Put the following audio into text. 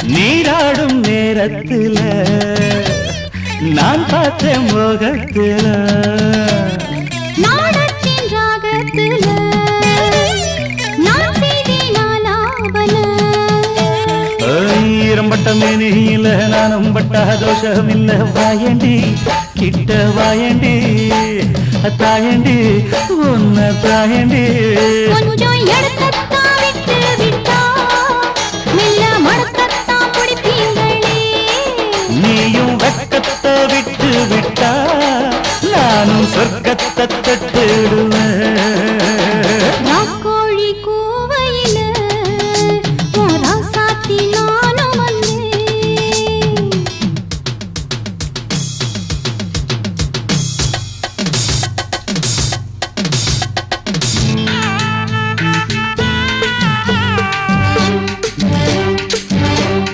நீராடும் நேரத்துல நான் பார்த்தேன் மோகத்துல நாடத்தின் ராகத்துல நான் செய்தேனாலாபன ஈரம்பட்ட மேனியில நானும் பட்ட தோஷம் இல்ல வாயண்டி கிட்ட வாயண்டி தாயண்டி உன்ன தாயண்டி கொஞ்சம் எடுத்த